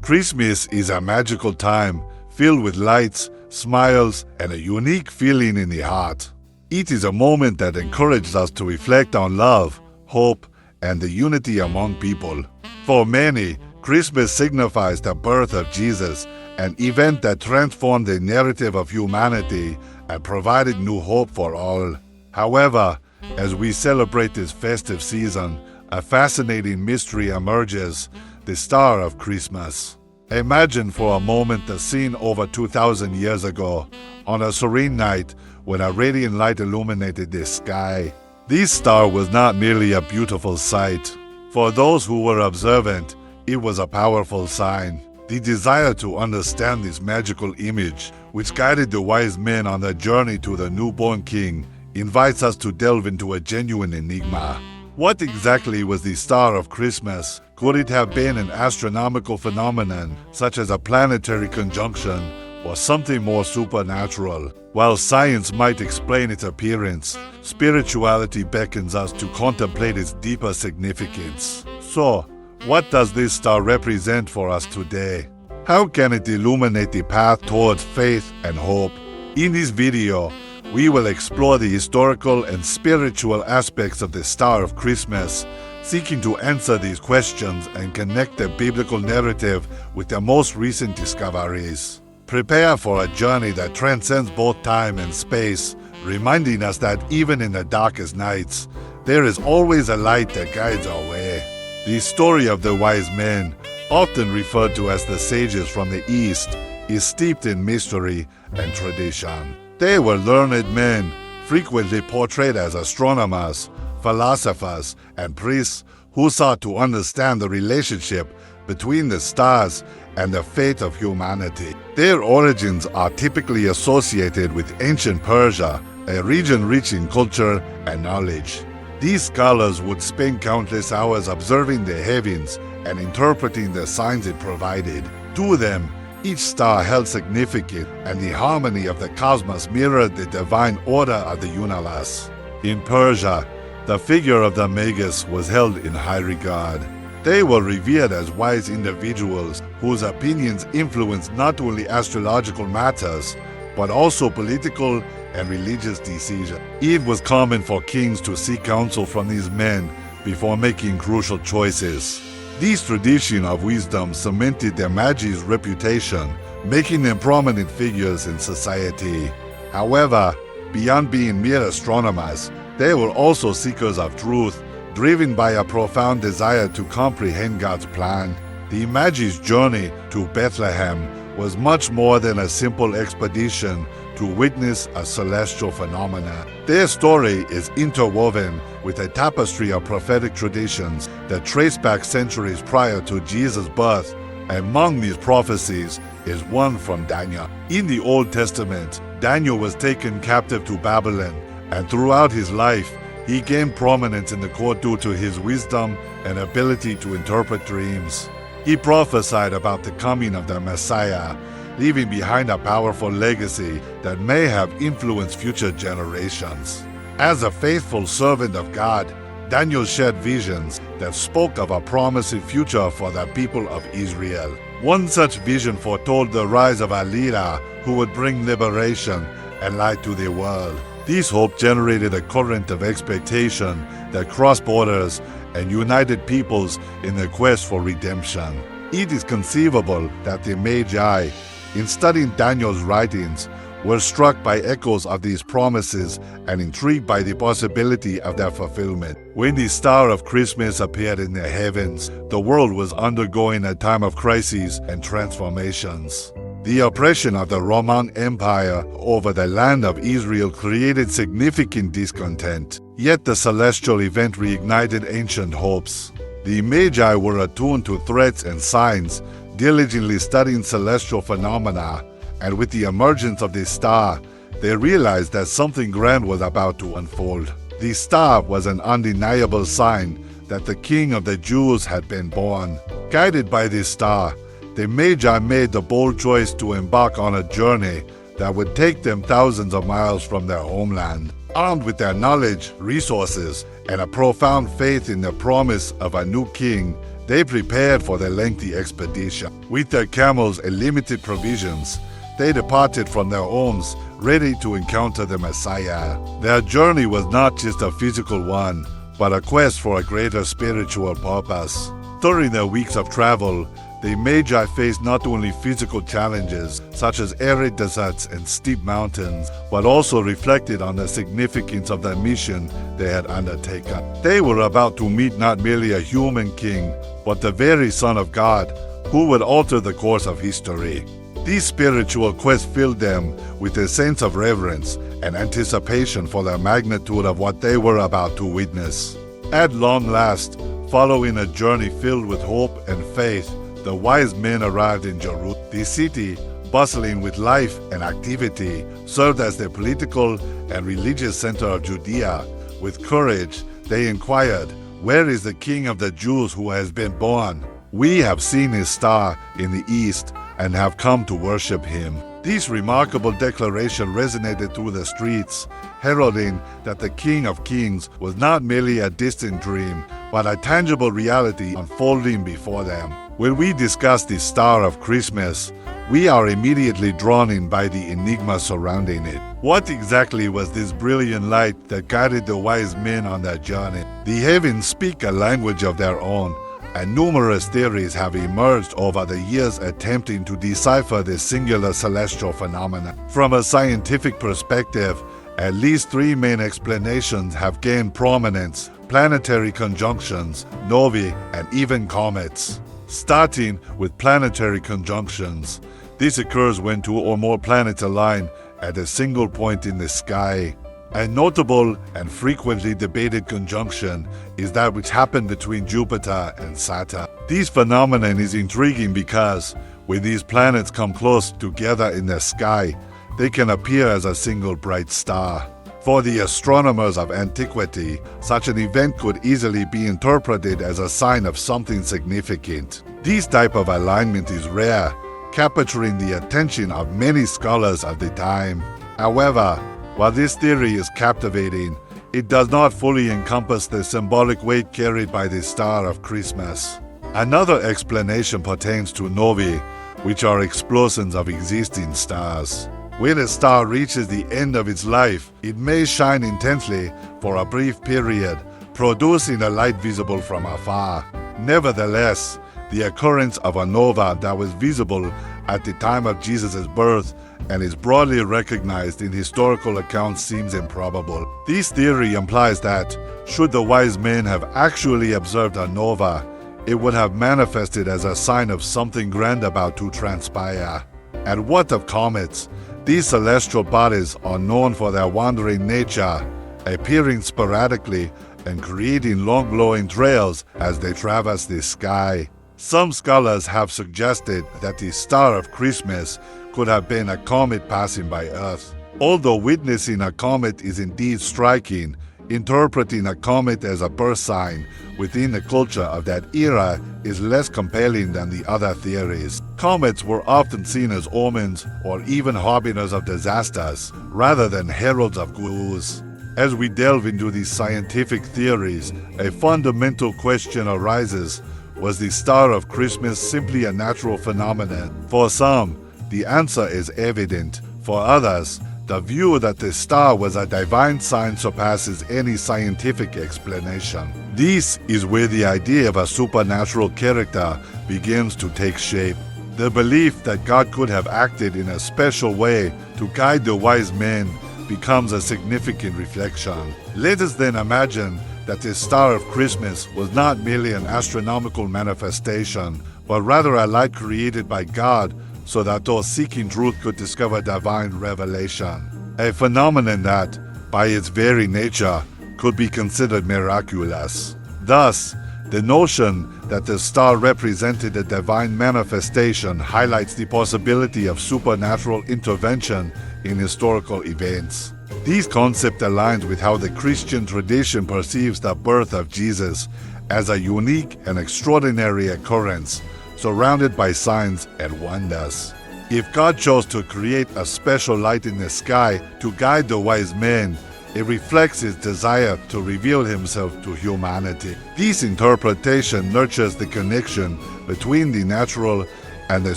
Christmas is a magical time filled with lights, smiles, and a unique feeling in the heart. It is a moment that encourages us to reflect on love, hope, and the unity among people. For many, Christmas signifies the birth of Jesus, an event that transformed the narrative of humanity and provided new hope for all. However, as we celebrate this festive season, a fascinating mystery emerges: the star of Christmas. Imagine for a moment the scene over 2,000 years ago, on a serene night when a radiant light illuminated the sky. This star was not merely a beautiful sight. For those who were observant, it was a powerful sign. The desire to understand this magical image, which guided the wise men on their journey to the newborn king, invites us to delve into a genuine enigma. What exactly was the star of Christmas? Could it have been an astronomical phenomenon, such as a planetary conjunction, or something more supernatural? While science might explain its appearance, spirituality beckons us to contemplate its deeper significance. So, what does this star represent for us today? How can it illuminate the path towards faith and hope? In this video, we will explore the historical and spiritual aspects of the Star of Christmas, seeking to answer these questions and connect the biblical narrative with the most recent discoveries. Prepare for a journey that transcends both time and space, reminding us that even in the darkest nights, there is always a light that guides our way. The story of the wise men, often referred to as the sages from the East, is steeped in mystery and tradition. They were learned men, frequently portrayed as astronomers, philosophers, and priests who sought to understand the relationship between the stars and the fate of humanity. Their origins are typically associated with ancient Persia, a region rich in culture and knowledge. These scholars would spend countless hours observing the heavens and interpreting the signs it provided. To them, each star held significance, and the harmony of the cosmos mirrored the divine order of the universe. In Persia, the figure of the Magus was held in high regard. They were revered as wise individuals whose opinions influenced not only astrological matters, but also political and religious decisions. It was common for kings to seek counsel from these men before making crucial choices. This tradition of wisdom cemented the Magi's reputation, making them prominent figures in society. However, beyond being mere astronomers, they were also seekers of truth, driven by a profound desire to comprehend God's plan. The Magi's journey to Bethlehem was much more than a simple expedition to witness a celestial phenomenon. Their story is interwoven with a tapestry of prophetic traditions that trace back centuries prior to Jesus' birth. Among these prophecies is one from Daniel. In the Old Testament, Daniel was taken captive to Babylon, and throughout his life, he gained prominence in the court due to his wisdom and ability to interpret dreams. He prophesied about the coming of the Messiah, leaving behind a powerful legacy that may have influenced future generations. As a faithful servant of God, Daniel shared visions that spoke of a promising future for the people of Israel. One such vision foretold the rise of a leader who would bring liberation and light to the world. This hope generated a current of expectation that crossed borders and united peoples in the quest for redemption. It is conceivable that the Magi, in studying Daniel's writings, were struck by echoes of these promises and intrigued by the possibility of their fulfillment. When the star of Christmas appeared in the heavens, the world was undergoing a time of crises and transformations. The oppression of the Roman Empire over the land of Israel created significant discontent, yet the celestial event reignited ancient hopes. The Magi were attuned to threats and signs, diligently studying celestial phenomena, and with the emergence of the star, they realized that something grand was about to unfold. The star was an undeniable sign that the King of the Jews had been born. Guided by this star, the Magi made the bold choice to embark on a journey that would take them thousands of miles from their homeland. Armed with their knowledge, resources, and a profound faith in the promise of a new king, They prepared for their lengthy expedition. With their camels and limited provisions, they departed from their homes, ready to encounter the Messiah. Their journey was not just a physical one, but a quest for a greater spiritual purpose. During their weeks of travel, the Magi faced not only physical challenges, such as arid deserts and steep mountains, but also reflected on the significance of the mission they had undertaken. They were about to meet not merely a human king, but the very Son of God, who would alter the course of history. These spiritual quests filled them with a sense of reverence and anticipation for the magnitude of what they were about to witness. At long last, following a journey filled with hope and faith, the wise men arrived in Jerusalem. The city, bustling with life and activity, served as the political and religious center of Judea. With courage, they inquired, "Where is the King of the Jews who has been born? We have seen his star in the east and have come to worship him." This remarkable declaration resonated through the streets, heralding that the King of Kings was not merely a distant dream, but a tangible reality unfolding before them. When we discuss the star of Christmas, we are immediately drawn in by the enigma surrounding it. What exactly was this brilliant light that guided the wise men on their journey? The heavens speak a language of their own, and numerous theories have emerged over the years attempting to decipher this singular celestial phenomenon. From a scientific perspective, at least three main explanations have gained prominence: planetary conjunctions, novae, and even comets. Starting with planetary conjunctions, this occurs when two or more planets align at a single point in the sky. A notable and frequently debated conjunction is that which happened between Jupiter and Saturn. This phenomenon is intriguing because when these planets come close together in the sky, they can appear as a single bright star. For the astronomers of antiquity, such an event could easily be interpreted as a sign of something significant. This type of alignment is rare, capturing the attention of many scholars of the time. However, while this theory is captivating, it does not fully encompass the symbolic weight carried by the star of Christmas. Another explanation pertains to novae, which are explosions of existing stars. When a star reaches the end of its life, it may shine intensely for a brief period, producing a light visible from afar. Nevertheless, the occurrence of a nova that was visible at the time of Jesus' birth and is broadly recognized in historical accounts seems improbable. This theory implies that, should the wise men have actually observed a nova, it would have manifested as a sign of something grand about to transpire. And what of comets? These celestial bodies are known for their wandering nature, appearing sporadically and creating long glowing trails as they traverse the sky. Some scholars have suggested that the star of Christmas could have been a comet passing by Earth. Although witnessing a comet is indeed striking, interpreting a comet as a birth sign within the culture of that era is less compelling than the other theories. Comets were often seen as omens or even harbingers of disasters, rather than heralds of good news. As we delve into these scientific theories, a fundamental question arises: was the star of Christmas simply a natural phenomenon? For some, the answer is evident. For others, the view that the star was a divine sign surpasses any scientific explanation. This is where the idea of a supernatural character begins to take shape. The belief that God could have acted in a special way to guide the wise men becomes a significant reflection. Let us then imagine that the star of Christmas was not merely an astronomical manifestation, but rather a light created by God so that those seeking truth could discover divine revelation. A phenomenon that, by its very nature, could be considered miraculous. Thus, the notion that the star represented a divine manifestation highlights the possibility of supernatural intervention in historical events. This concept aligns with how the Christian tradition perceives the birth of Jesus as a unique and extraordinary occurrence, surrounded by signs and wonders. If God chose to create a special light in the sky to guide the wise men, It reflects his desire to reveal himself to humanity. This interpretation nurtures the connection between the natural and the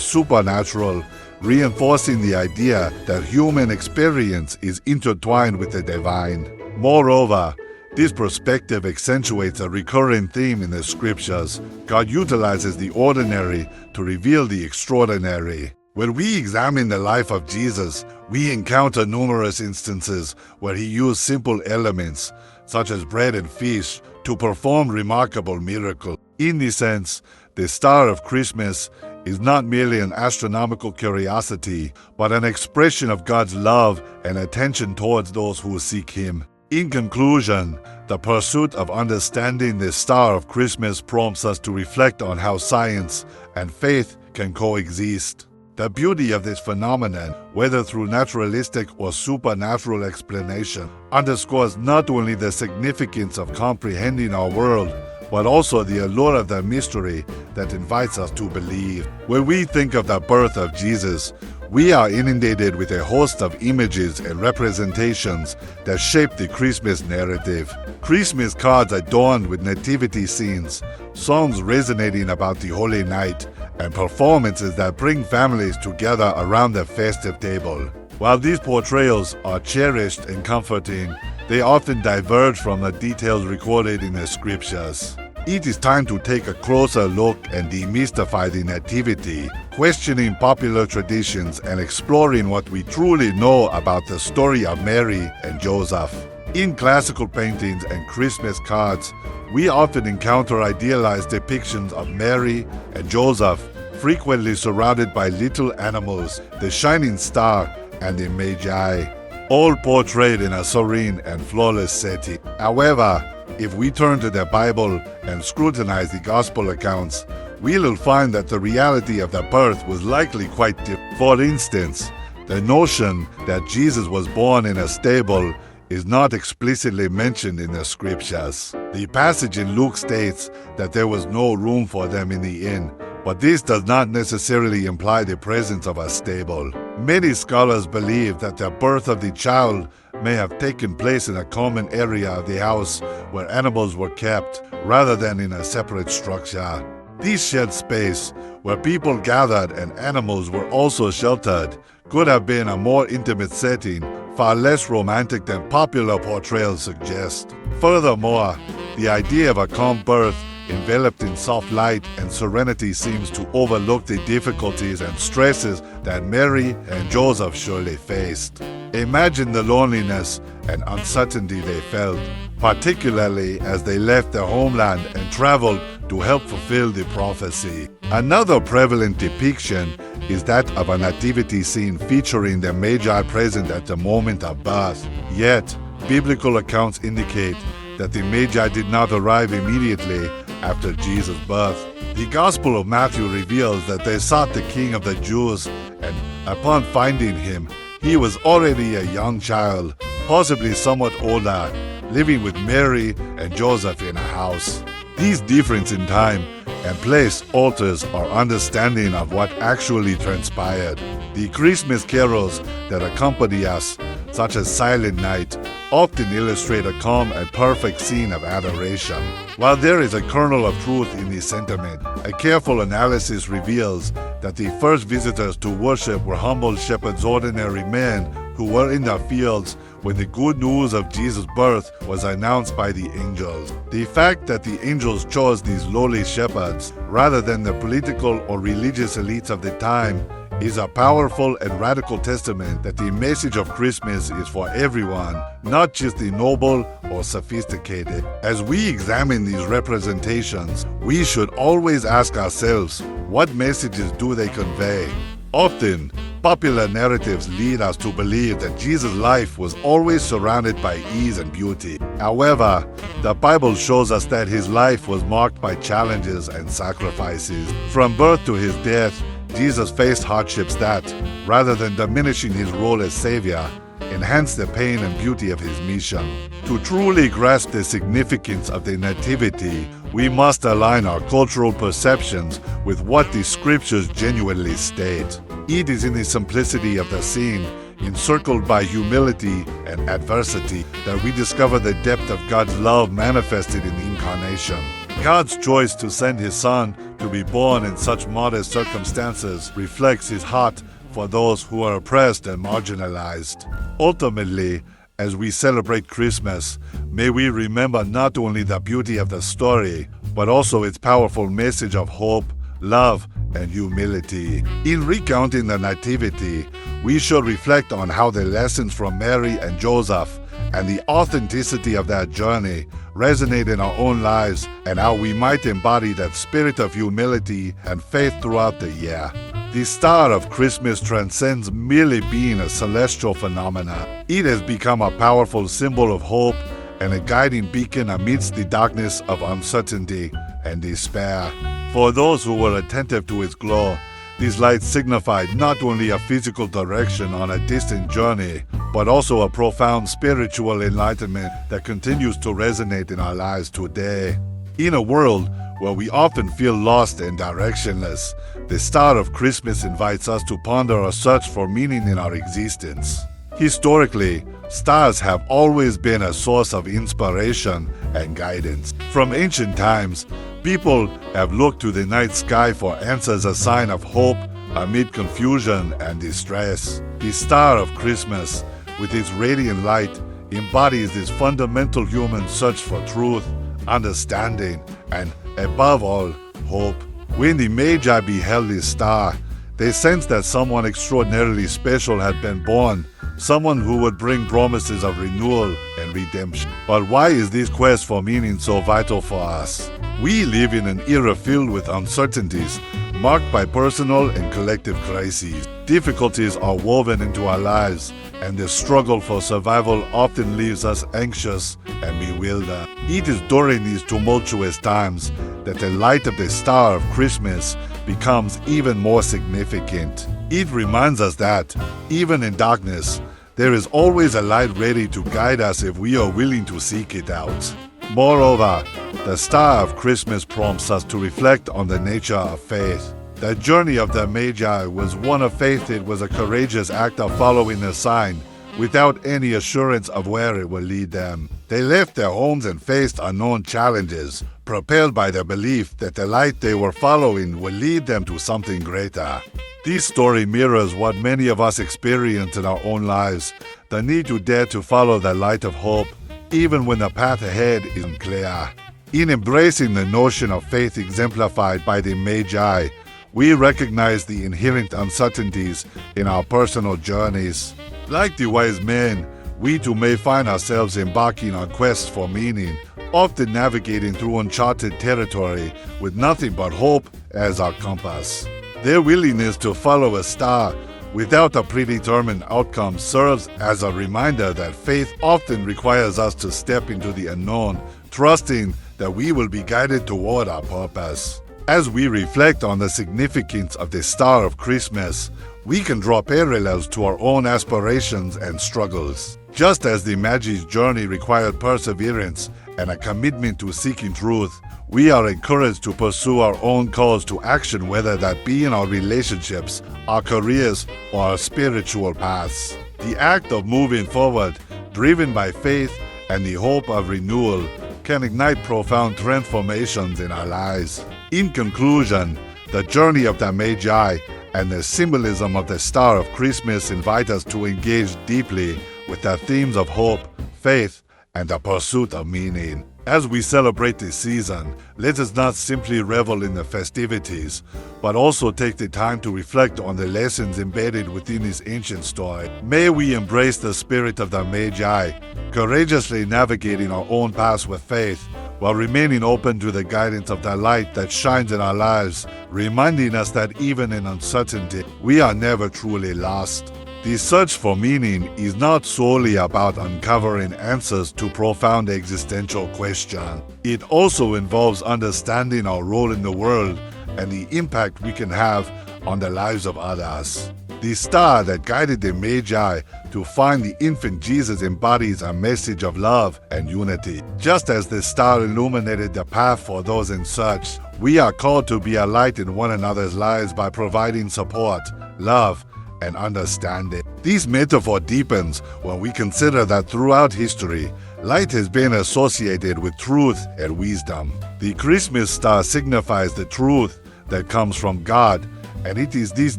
supernatural, reinforcing the idea that human experience is intertwined with the divine. Moreover, this perspective accentuates a recurring theme in the scriptures. God utilizes the ordinary to reveal the extraordinary. When we examine the life of Jesus, we encounter numerous instances where he used simple elements, such as bread and fish, to perform remarkable miracles. In this sense, the star of Christmas is not merely an astronomical curiosity, but an expression of God's love and attention towards those who seek him. In conclusion, the pursuit of understanding the star of Christmas prompts us to reflect on how science and faith can coexist. The beauty of this phenomenon, whether through naturalistic or supernatural explanation, underscores not only the significance of comprehending our world, but also the allure of the mystery that invites us to believe. When we think of the birth of Jesus, we are inundated with a host of images and representations that shape the Christmas narrative. Christmas cards adorned with nativity scenes, songs resonating about the Holy Night, and performances that bring families together around the festive table. While these portrayals are cherished and comforting, they often diverge from the details recorded in the scriptures. It is time to take a closer look and demystify the nativity, questioning popular traditions and exploring what we truly know about the story of Mary and Joseph. In classical paintings and Christmas cards, we often encounter idealized depictions of Mary and Joseph, frequently surrounded by little animals, the shining star, and the Magi, all portrayed in a serene and flawless setting. However, if we turn to the Bible and scrutinize the gospel accounts, we'll find that the reality of the birth was likely quite different. For instance, the notion that Jesus was born in a stable is not explicitly mentioned in the scriptures. The passage in Luke states that there was no room for them in the inn, but this does not necessarily imply the presence of a stable. Many scholars believe that the birth of the child may have taken place in a common area of the house where animals were kept, rather than in a separate structure. This shared space, where people gathered and animals were also sheltered, could have been a more intimate setting, far less romantic than popular portrayals suggest. Furthermore, the idea of a calm birth enveloped in soft light and serenity seems to overlook the difficulties and stresses that Mary and Joseph surely faced. Imagine the loneliness and uncertainty they felt, particularly as they left their homeland and traveled to help fulfill the prophecy. Another prevalent depiction is that of a nativity scene featuring the Magi present at the moment of birth. Yet, biblical accounts indicate that the Magi did not arrive immediately after Jesus' birth. The Gospel of Matthew reveals that they sought the King of the Jews, and upon finding him, he was already a young child, possibly somewhat older, living with Mary and Joseph in a house. This difference in time and place alters our understanding of what actually transpired. The Christmas carols that accompany us, such as Silent Night, often illustrate a calm and perfect scene of adoration. While there is a kernel of truth in this sentiment, a careful analysis reveals that the first visitors to worship were humble shepherds, ordinary men who were in the fields when the good news of Jesus' birth was announced by the angels. The fact that the angels chose these lowly shepherds rather than the political or religious elites of the time is a powerful and radical testament that the message of Christmas is for everyone, not just the noble or sophisticated. As we examine these representations, we should always ask ourselves, what messages do they convey? Often, popular narratives lead us to believe that Jesus' life was always surrounded by ease and beauty. However, the Bible shows us that his life was marked by challenges and sacrifices. From birth to his death, Jesus faced hardships that, rather than diminishing his role as Savior, enhanced the pain and beauty of his mission. To truly grasp the significance of the Nativity, we must align our cultural perceptions with what the scriptures genuinely state. It is in the simplicity of the scene, encircled by humility and adversity, that we discover the depth of God's love manifested in the incarnation. God's choice to send His Son to be born in such modest circumstances reflects His heart for those who are oppressed and marginalized. Ultimately, as we celebrate Christmas, may we remember not only the beauty of the story, but also its powerful message of hope, love, and humility. In recounting the Nativity, we should reflect on how the lessons from Mary and Joseph and the authenticity of that journey resonate in our own lives, and how we might embody that spirit of humility and faith throughout the year. The star of Christmas transcends merely being a celestial phenomenon. It has become a powerful symbol of hope and a guiding beacon amidst the darkness of uncertainty and despair. For those who were attentive to its glow, these lights signified not only a physical direction on a distant journey, but also a profound spiritual enlightenment that continues to resonate in our lives today. In a world where we often feel lost and directionless, the star of Christmas invites us to ponder a search for meaning in our existence. Historically, stars have always been a source of inspiration and guidance. From ancient times, people have looked to the night sky for answers, a sign of hope amid confusion and distress. The star of Christmas, with its radiant light, embodies this fundamental human search for truth, understanding, and, above all, hope. When the Magi beheld this star, they sensed that someone extraordinarily special had been born, someone who would bring promises of renewal and redemption. But why is this quest for meaning so vital for us? We live in an era filled with uncertainties, marked by personal and collective crises. Difficulties are woven into our lives, and the struggle for survival often leaves us anxious and bewildered. It is during these tumultuous times that the light of the star of Christmas becomes even more significant. It reminds us that, even in darkness, there is always a light ready to guide us if we are willing to seek it out. Moreover, the star of Christmas prompts us to reflect on the nature of faith. The journey of the Magi was one of faith. It was a courageous act of following a sign without any assurance of where it would lead them. They left their homes and faced unknown challenges, propelled by the belief that the light they were following would lead them to something greater. This story mirrors what many of us experience in our own lives, the need to dare to follow the light of hope, even when the path ahead isn't clear. In embracing the notion of faith exemplified by the Magi, we recognize the inherent uncertainties in our personal journeys. Like the wise men, we too may find ourselves embarking on quests for meaning, often navigating through uncharted territory with nothing but hope as our compass. Their willingness to follow a star without a predetermined outcome serves as a reminder that faith often requires us to step into the unknown, trusting that we will be guided toward our purpose. As we reflect on the significance of the star of Christmas, we can draw parallels to our own aspirations and struggles. Just as the Magi's journey required perseverance and a commitment to seeking truth, we are encouraged to pursue our own calls to action, whether that be in our relationships, our careers, or our spiritual paths. The act of moving forward, driven by faith and the hope of renewal, can ignite profound transformations in our lives. In conclusion, the journey of the Magi and the symbolism of the star of Christmas invite us to engage deeply with the themes of hope, faith, and the pursuit of meaning. As we celebrate this season, let us not simply revel in the festivities, but also take the time to reflect on the lessons embedded within this ancient story. May we embrace the spirit of the Magi, courageously navigating our own paths with faith, while remaining open to the guidance of the light that shines in our lives, reminding us that even in uncertainty, we are never truly lost. The search for meaning is not solely about uncovering answers to profound existential questions. It also involves understanding our role in the world and the impact we can have on the lives of others. The star that guided the Magi to find the infant Jesus embodies a message of love and unity. Just as the star illuminated the path for those in search, we are called to be a light in one another's lives by providing support, love, and understanding. This metaphor deepens when we consider that throughout history, light has been associated with truth and wisdom. The Christmas star signifies the truth that comes from God, and it is this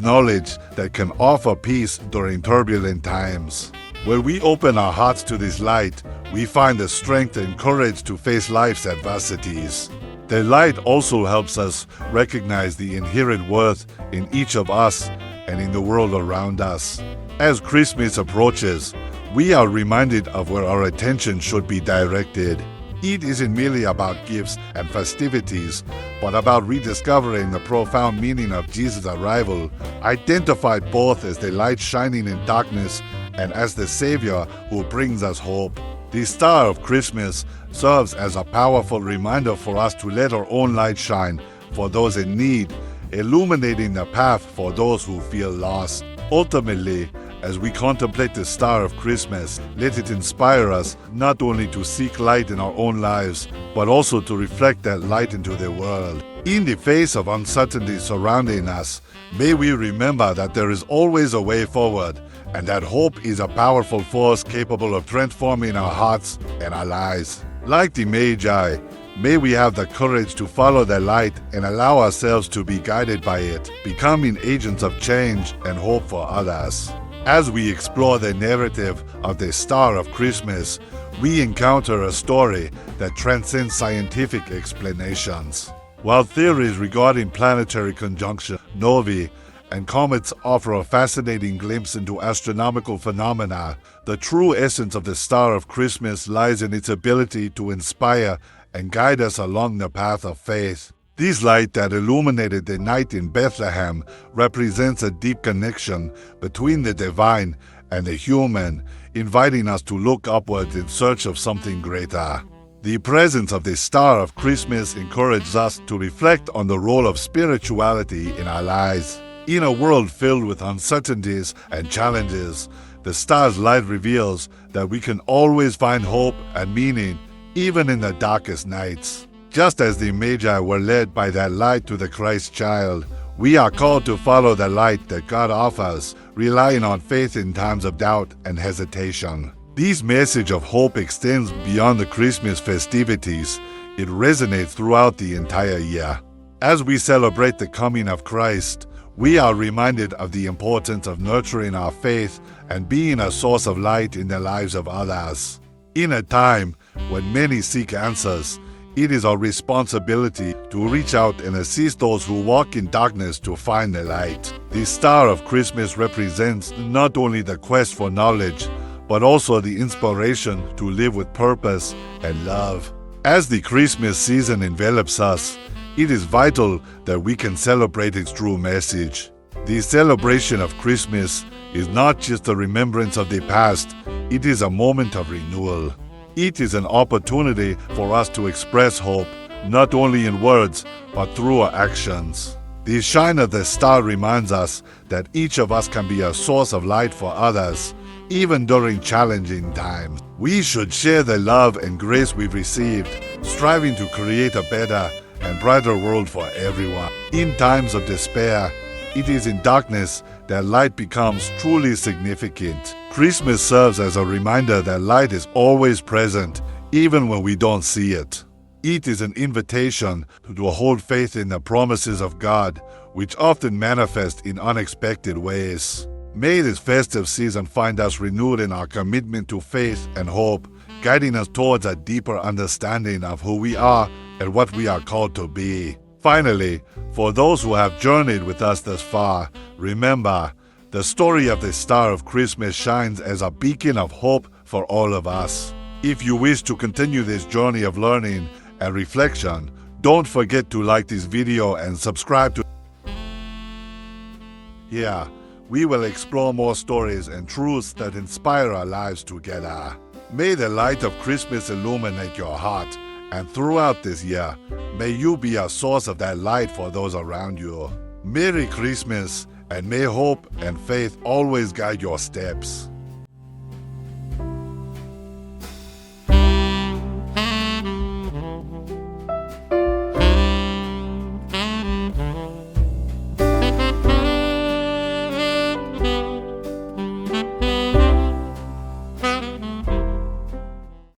knowledge that can offer peace during turbulent times. When we open our hearts to this light, we find the strength and courage to face life's adversities. The light also helps us recognize the inherent worth in each of us and in the world around us. As Christmas approaches, we are reminded of where our attention should be directed. It isn't merely about gifts and festivities, but about rediscovering the profound meaning of Jesus' arrival, identified both as the light shining in darkness and as the Savior who brings us hope. The star of Christmas serves as a powerful reminder for us to let our own light shine for those in need, illuminating the path for those who feel lost. Ultimately, as we contemplate the star of Christmas, let it inspire us not only to seek light in our own lives, but also to reflect that light into the world. In the face of uncertainty surrounding us, may we remember that there is always a way forward, and that hope is a powerful force capable of transforming our hearts and our lives. Like the Magi, may we have the courage to follow the light and allow ourselves to be guided by it, becoming agents of change and hope for others. As we explore the narrative of the Star of Christmas, we encounter a story that transcends scientific explanations. While theories regarding planetary conjunction, novae, and comets offer a fascinating glimpse into astronomical phenomena, the true essence of the Star of Christmas lies in its ability to inspire and guide us along the path of faith. This light that illuminated the night in Bethlehem represents a deep connection between the divine and the human, inviting us to look upward in search of something greater. The presence of the Star of Christmas encourages us to reflect on the role of spirituality in our lives. In a world filled with uncertainties and challenges, the star's light reveals that we can always find hope and meaning, even in the darkest nights. Just as the Magi were led by that light to the Christ child, we are called to follow the light that God offers, relying on faith in times of doubt and hesitation. This message of hope extends beyond the Christmas festivities. It resonates throughout the entire year. As we celebrate the coming of Christ, we are reminded of the importance of nurturing our faith and being a source of light in the lives of others. In a time when many seek answers, it is our responsibility to reach out and assist those who walk in darkness to find the light. The Star of Christmas represents not only the quest for knowledge, but also the inspiration to live with purpose and love. As the Christmas season envelops us, it is vital that we can celebrate its true message. The celebration of Christmas is not just a remembrance of the past, it is a moment of renewal. It is an opportunity for us to express hope, not only in words, but through our actions. The shine of the star reminds us that each of us can be a source of light for others, even during challenging times. We should share the love and grace we've received, striving to create a better and brighter world for everyone. In times of despair, it is in darkness that light becomes truly significant. Christmas serves as a reminder that light is always present, even when we don't see it. It is an invitation to hold faith in the promises of God, which often manifest in unexpected ways. May this festive season find us renewed in our commitment to faith and hope, guiding us towards a deeper understanding of who we are and what we are called to be. Finally, for those who have journeyed with us thus far, remember, the story of the Star of Christmas shines as a beacon of hope for all of us. If you wish to continue this journey of learning and reflection, don't forget to like this video and subscribe to. Here, we will explore more stories and truths that inspire our lives together. May the light of Christmas illuminate your heart, and throughout this year, may you be a source of that light for those around you. Merry Christmas, and may hope and faith always guide your steps.